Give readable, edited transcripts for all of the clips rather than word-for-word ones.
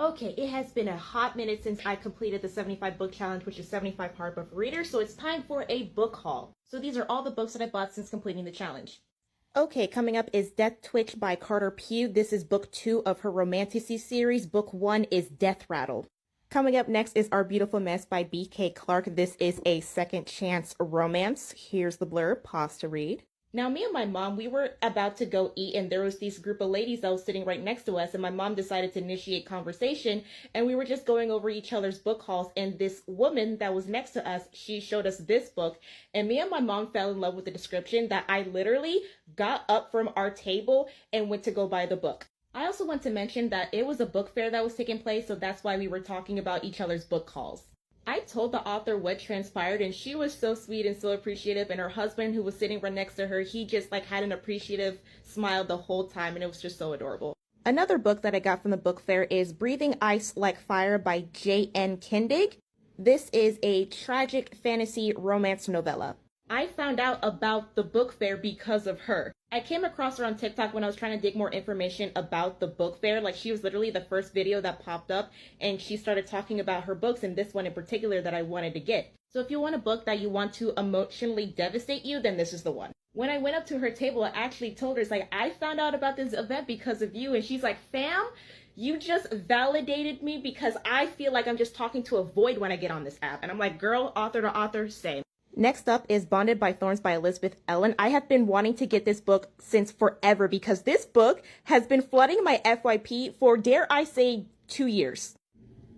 Okay, it has been a hot minute since I completed the 75 book challenge, which is 75 hardbook readers, so it's time for a book haul. So these are all the books that I bought since completing the challenge. Okay, coming up is Death Twitch by Carter Pugh. This is book 2 of her Romantasy series. Book 1 is Death Rattle. Coming up next is Our Beautiful Mess by B.K. Clark. This is a second chance romance. Here's the blurb. Pause to read. Now, me and my mom, we were about to go eat, and there was this group of ladies that was sitting right next to us, and my mom decided to initiate conversation, and we were just going over each other's book hauls, and this woman that was next to us, she showed us this book, and me and my mom fell in love with the description that I literally got up from our table and went to go buy the book. I also want to mention that it was a book fair that was taking place, so that's why we were talking about each other's book hauls. I told the author what transpired, and she was so sweet and so appreciative, and her husband, who was sitting right next to her, he just had an appreciative smile the whole time, and it was just so adorable. Another book that I got from the book fair is Breathing Ice Like Fire by J.N. Kindig. This is a tragic fantasy romance novella. I found out about the book fair because of her. I came across her on TikTok when I was trying to dig more information about the book fair. She was literally the first video that popped up, and she started talking about her books, and this one in particular that I wanted to get. So if you want a book that you want to emotionally devastate you, then this is the one. When I went up to her table, I actually told her, I found out about this event because of you, and she's like, fam, you just validated me because I feel like I'm just talking to a void when I get on this app. And I'm like, girl, author to author, same. Next up is Bonded by Thorns by Elizabeth Ellen. I have been wanting to get this book since forever because this book has been flooding my FYP for, dare I say, 2 years.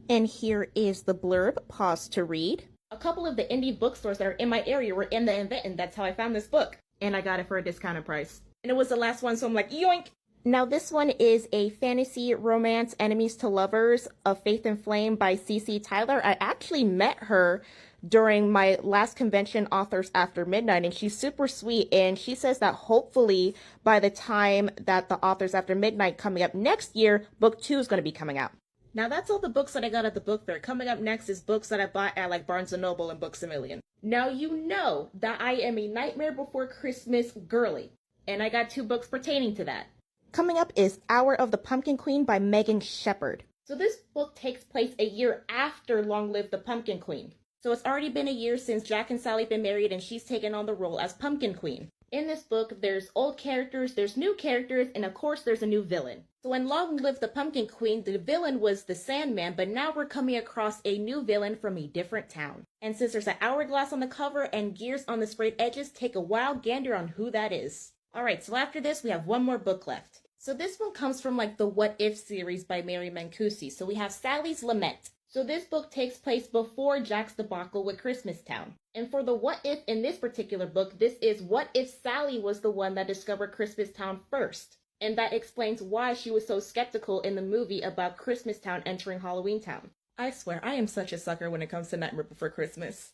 And here is the blurb. Pause to read. A couple of the indie bookstores that are in my area were in the event, and that's how I found this book. And I got it for a discounted price. And it was the last one, so I'm like, yoink! Now this one is a fantasy romance, enemies to lovers, of Faith and Flame by C.C. Tyler. I actually met her during my last convention, Authors After Midnight, and she's super sweet, and she says that hopefully by the time that the Authors After Midnight coming up next year, book 2 is going to be coming out. Now that's all the books that I got at the book fair. Coming up next is books that I bought at Barnes & Noble and Books A Million. Now you know that I am a Nightmare Before Christmas girly, and I got 2 books pertaining to that. Coming up is Hour of the Pumpkin Queen by Megan Shepherd. So this book takes place a year after Long Live the Pumpkin Queen. So it's already been a year since Jack and Sally been married, and she's taken on the role as Pumpkin Queen. In this book, there's old characters, there's new characters, and of course there's a new villain. So in Long Live the Pumpkin Queen, the villain was the Sandman, but now we're coming across a new villain from a different town. And since there's an hourglass on the cover and gears on the sprayed edges, take a wild gander on who that is. Alright, so after this, we have one more book left. So this one comes from the What If series by Mary Mancusi. So we have Sally's Lament. So this book takes place before Jack's debacle with Christmastown. And for the what if in this particular book, this is what if Sally was the one that discovered Christmastown first. And that explains why she was so skeptical in the movie about Christmastown entering Halloween Town. I swear, I am such a sucker when it comes to Nightmare Before Christmas.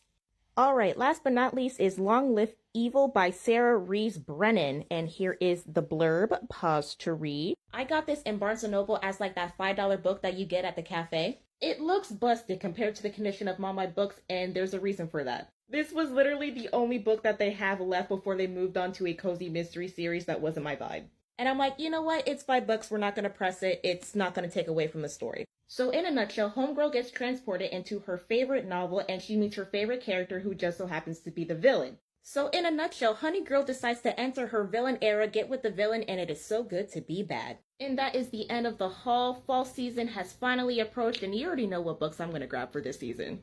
Alright, last but not least is Long Live Evil by Sarah Reeves Brennan, and here is the blurb. Pause to read. I got this in Barnes & Noble as that $5 book that you get at the cafe. It looks busted compared to the condition of all my books, and there's a reason for that. This was literally the only book that they have left before they moved on to a cozy mystery series that wasn't my vibe. And I'm like, you know what? It's $5. We're not going to press it. It's not going to take away from the story. So in a nutshell, Homegirl gets transported into her favorite novel, and she meets her favorite character, who just so happens to be the villain. So in a nutshell, Honey Girl decides to enter her villain era, get with the villain, and it is so good to be bad. And that is the end of the haul. Fall season has finally approached, and you already know what books I'm going to grab for this season.